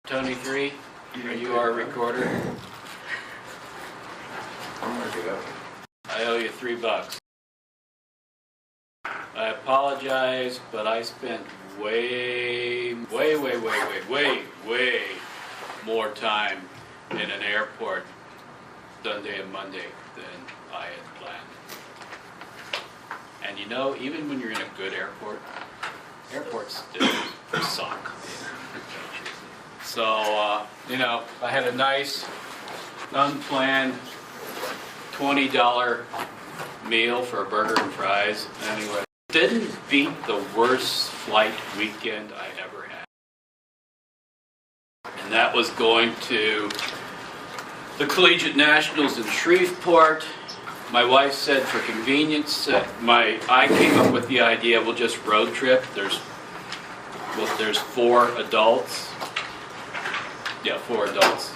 Tony 3, are you our recorder? I'm gonna get up. I owe you $3. I apologize, but I spent way more time in an airport Sunday and Monday than I had planned. And you know, even when you're in a good airport, airports still suck. So, you know, I had a nice, unplanned $20 meal for a burger and fries. Anyway, didn't beat the worst flight weekend I ever had. And that was going to the Collegiate Nationals in Shreveport. My wife said for convenience, I came up with the idea we'll just road trip. There's 4 adults. Yeah, 4 adults.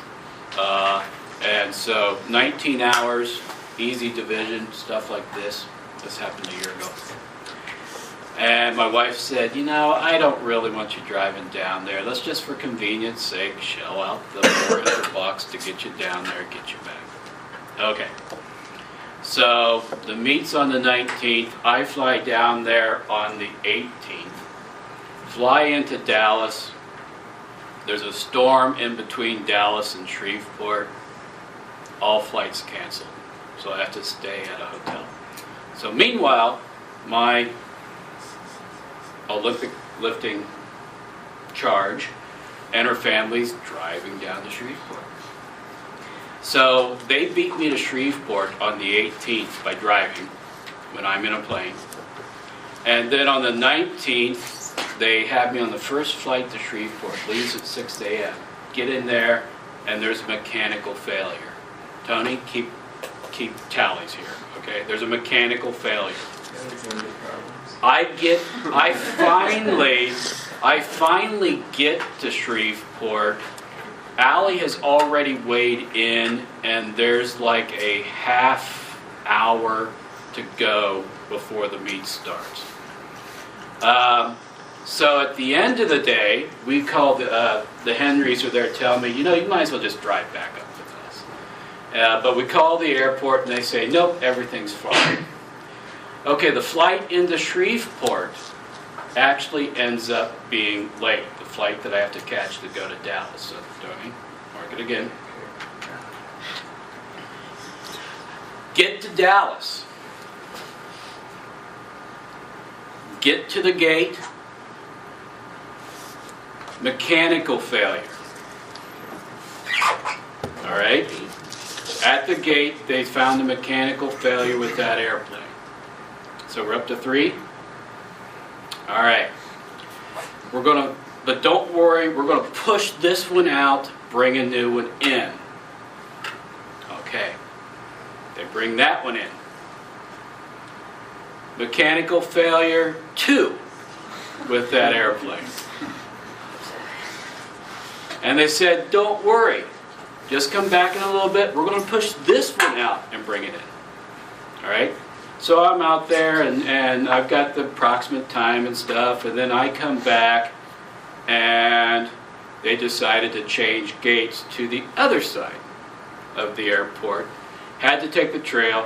And so 19 hours, easy division, stuff like this. This happened a year ago. And my wife said, you know, I don't really want you driving down there. Let's just for convenience sake shell out the $400 to get you down there, get you back. Okay. So the meet's on the 19th. I fly down there on the 18th. Fly into Dallas. There's a storm in between Dallas and Shreveport. All flights canceled. So I have to stay at a hotel. So meanwhile, my Olympic lifting charge and her family's driving down to Shreveport. So they beat me to Shreveport on the 18th by driving when I'm in a plane. And then on the 19th, they have me on the first flight to Shreveport, leaves at 6 a.m. Get in there, and there's a mechanical failure. Tony, keep tallies here, okay? There's a mechanical failure. I finally get to Shreveport. Allie has already weighed in, and there's like a half hour to go before the meet starts. So at the end of the day, we called the Henrys are there telling me, you know, you might as well just drive back up with us. But we call the airport and they say, nope, everything's fine. Okay, the flight into Shreveport actually ends up being late. The flight that I have to catch to go to Dallas. So, Tony, mark it again. Get to Dallas. Get to the gate. Mechanical failure. All right? At the gate, they found a mechanical failure with that airplane. So we're up to 3. All right. But don't worry, we're going to push this one out, bring a new one in. Okay. They bring that one in. Mechanical failure 2 with that airplane. And they said, don't worry, just come back in a little bit. We're going to push this one out and bring it in. All right? So I'm out there, and I've got the approximate time and stuff, and then I come back, and they decided to change gates to the other side of the airport. Had to take the tram,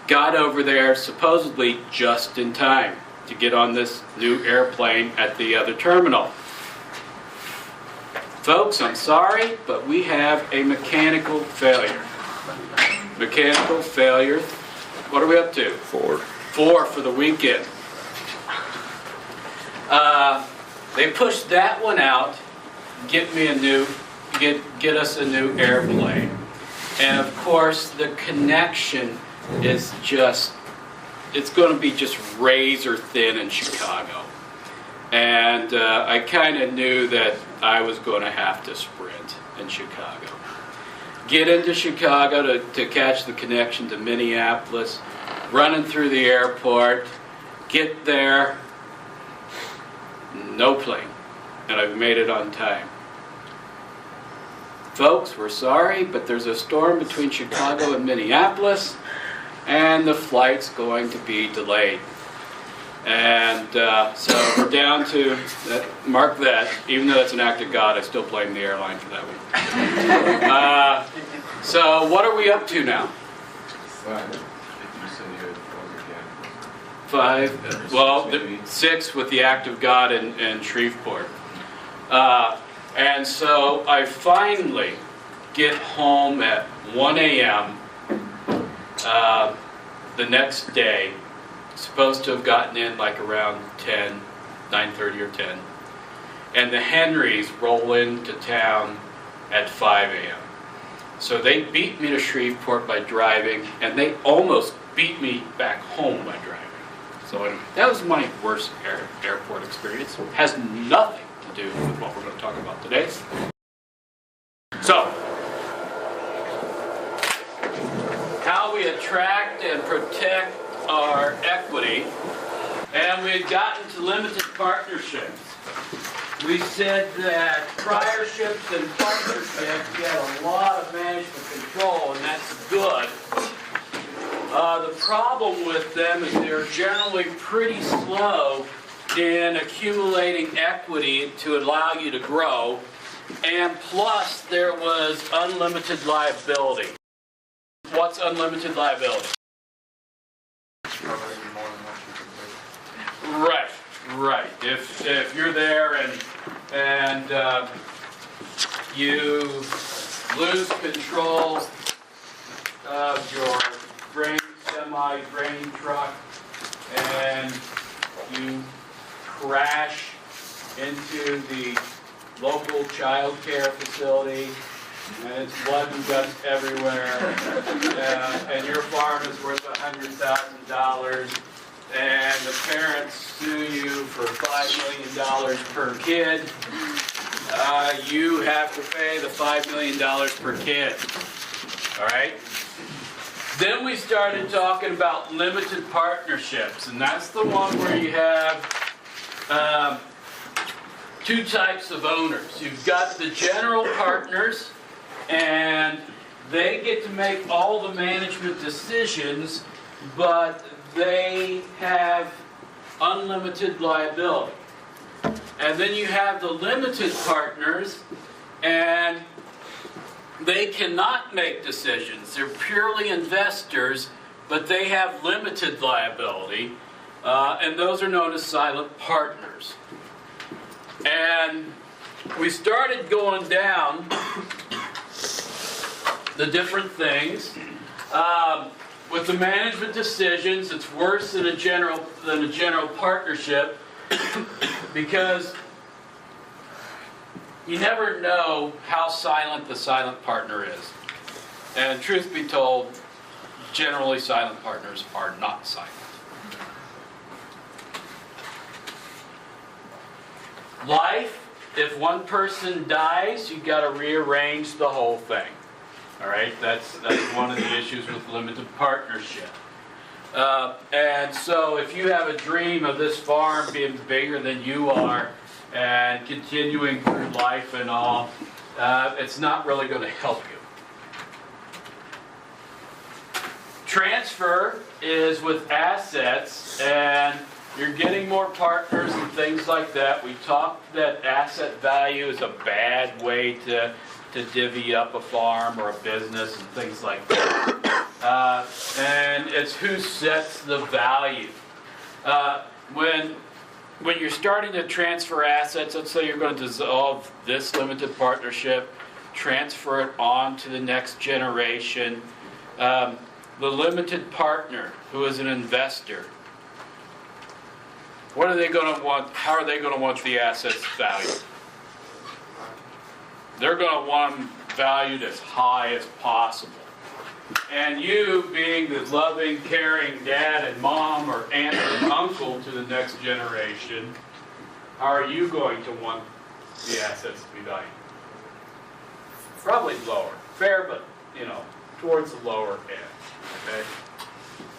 got over there supposedly just in time to get on this new airplane at the other terminal. Folks, I'm sorry, but we have a mechanical failure. Mechanical failure. What are we up to? 4. 4 for the weekend. They pushed that one out, get us a new airplane. And of course, the connection is it's going to be just razor thin in Chicago. And I kind of knew that I was going to have to sprint in Chicago. Get into Chicago to catch the connection to Minneapolis, running through the airport, get there, no plane, and I've made it on time. Folks, we're sorry, but there's a storm between Chicago and Minneapolis, and the flight's going to be delayed. And so we're down to, mark that, even though that's an act of God, I still blame the airline for that one. So what are we up to now? 5. Well, 6 with the act of God in Shreveport. And so I finally get home at 1 a.m. The next day. Supposed to have gotten in like around 10, 9:30 or 10. And the Henrys roll into town at 5 a.m. So they beat me to Shreveport by driving, and they almost beat me back home by driving. So that was my worst airport experience. It has nothing to do with what we're going to talk about today. So, how we attract and protect our equity, and we had gotten to limited partnerships. We said that priorships and partnerships get a lot of management control, and that's good. The problem with them is they're generally pretty slow in accumulating equity to allow you to grow, and plus there was unlimited liability. What's unlimited liability? Right. If you're there and you lose control of your semi-grain truck and you crash into the local child care facility and it's blood and guts everywhere, and your farm is worth $100,000, and the parents sue you for $5 million per kid, you have to pay the $5 million per kid. All right? Then we started talking about limited partnerships, and that's the one where you have two types of owners. You've got the general partners, and they get to make all the management decisions, but they have unlimited liability. And then you have the limited partners, and they cannot make decisions. They're purely investors, but they have limited liability, and those are known as silent partners. And we started going down the different things. With the management decisions, it's worse than a general partnership because you never know how silent the silent partner is. And truth be told, generally silent partners are not silent. Life, if one person dies, you've got to rearrange the whole thing. All right, that's one of the issues with limited partnership. And so if you have a dream of this farm being bigger than you are and continuing through life and all, it's not really going to help you. Transfer is with assets, and you're getting more partners and things like that. We talked that asset value is a bad way to divvy up a farm or a business and things like that. And it's who sets the value. When you're starting to transfer assets, let's say you're going to dissolve this limited partnership, transfer it on to the next generation. The limited partner, who is an investor, what are they going to want? How are they going to want the assets valued? They're going to want them valued as high as possible. And you, being the loving, caring dad and mom or aunt and uncle to the next generation, how are you going to want the assets to be valued? Probably lower. Fair, but, towards the lower end. Okay?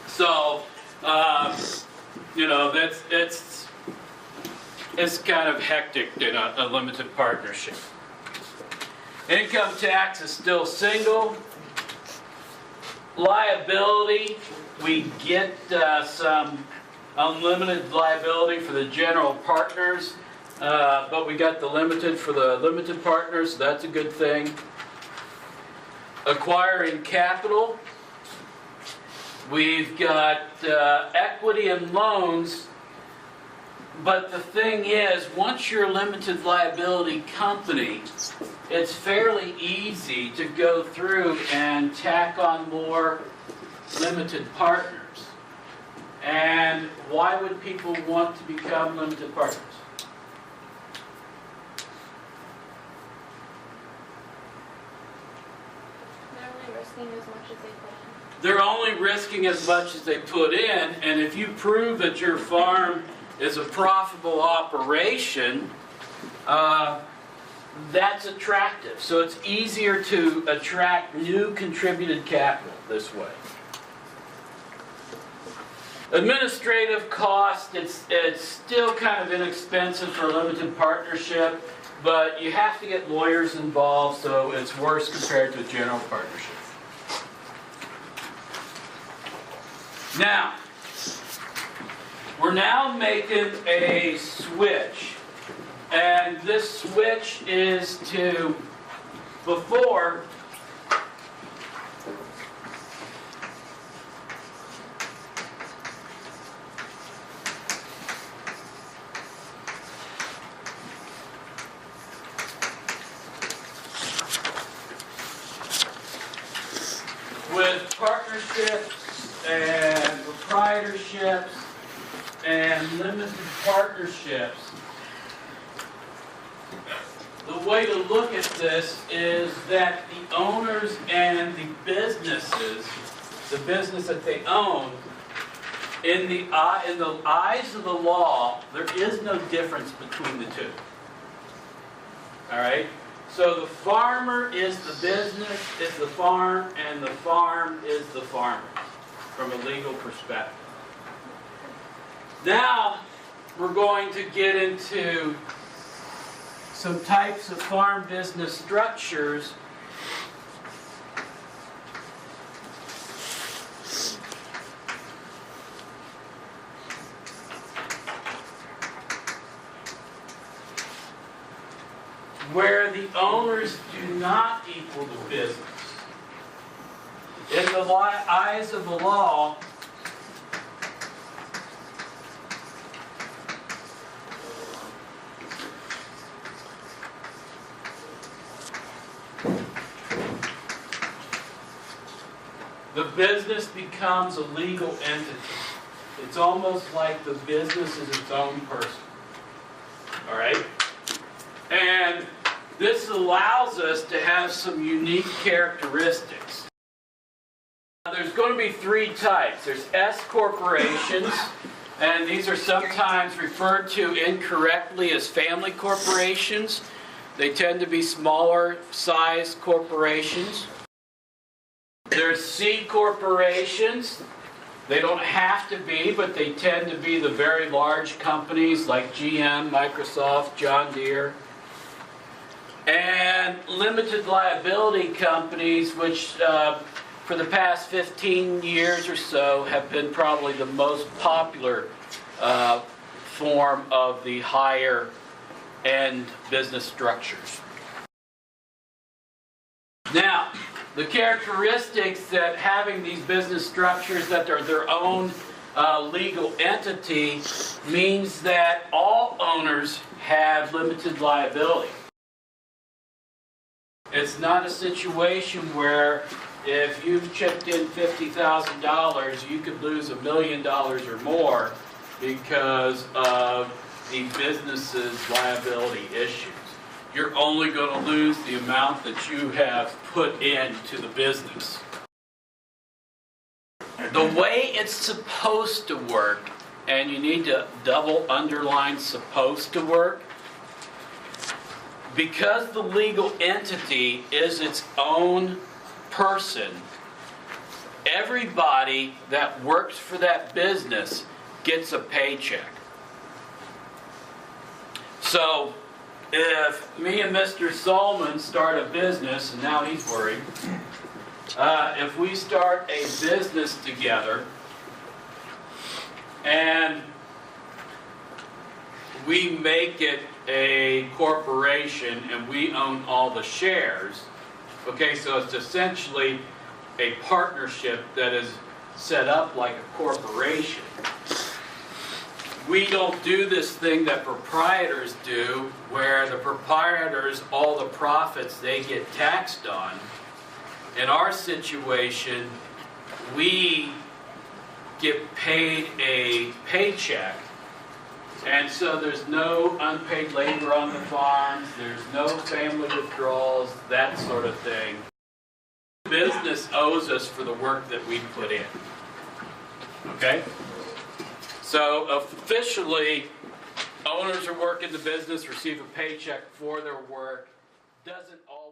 So, it's kind of hectic in a limited partnership. Income tax is still single. Liability, we get some unlimited liability for the general partners, but we got the limited for the limited partners, so that's a good thing. Acquiring capital. We've got equity and loans, but the thing is, once you're a limited liability company, it's fairly easy to go through and tack on more limited partners. And why would people want to become limited partners? They're only risking as much as they put in. They're only risking as much as they put in, and if you prove that your farm is a profitable operation, that's attractive. So it's easier to attract new contributed capital this way. Administrative cost, it's still kind of inexpensive for a limited partnership, but you have to get lawyers involved, so it's worse compared to a general partnership. Now, we're now making a switch, and this switch is to before with partnerships and proprietorships and limited partnerships. The way to look at this is that the owners and the businesses, the business that they own, in the eyes of the law, there is no difference between the two. All right? So the farmer is the business, is the farm, and the farm is the farmer, from a legal perspective. Now, we're going to get into some types of farm business structures where the owners do not equal the business. In the eyes of the law, the business becomes a legal entity. It's almost like the business is its own person. All right? And this allows us to have some unique characteristics. There's going to be three types. There's S corporations, and these are sometimes referred to incorrectly as family corporations. They tend to be smaller size corporations. There's C corporations. They don't have to be, but they tend to be the very large companies like GM, Microsoft, John Deere. And limited liability companies, which for the past 15 years or so have been probably the most popular form of the higher end business structures. Now, the characteristics that having these business structures that are their own legal entity means that all owners have limited liability. It's not a situation where if you've chipped in $50,000, you could lose $1 million or more because of the business's liability issues. You're only going to lose the amount that you have put into the business. The way it's supposed to work, and you need to double underline supposed to work, because the legal entity is its own person, everybody that works for that business gets a paycheck. So, if me and Mr. Solomon start a business, and now he's worried, if we start a business together, and we make it a corporation and we own all the shares. Okay, so it's essentially a partnership that is set up like a corporation. We don't do this thing that proprietors do, where the proprietors, all the profits, they get taxed on. In our situation, we get paid a paycheck, and so there's no unpaid labor on the farms, there's no family withdrawals, that sort of thing. The business owes us for the work that we put in. Okay? So officially, owners who work in the business receive a paycheck for their work. Doesn't all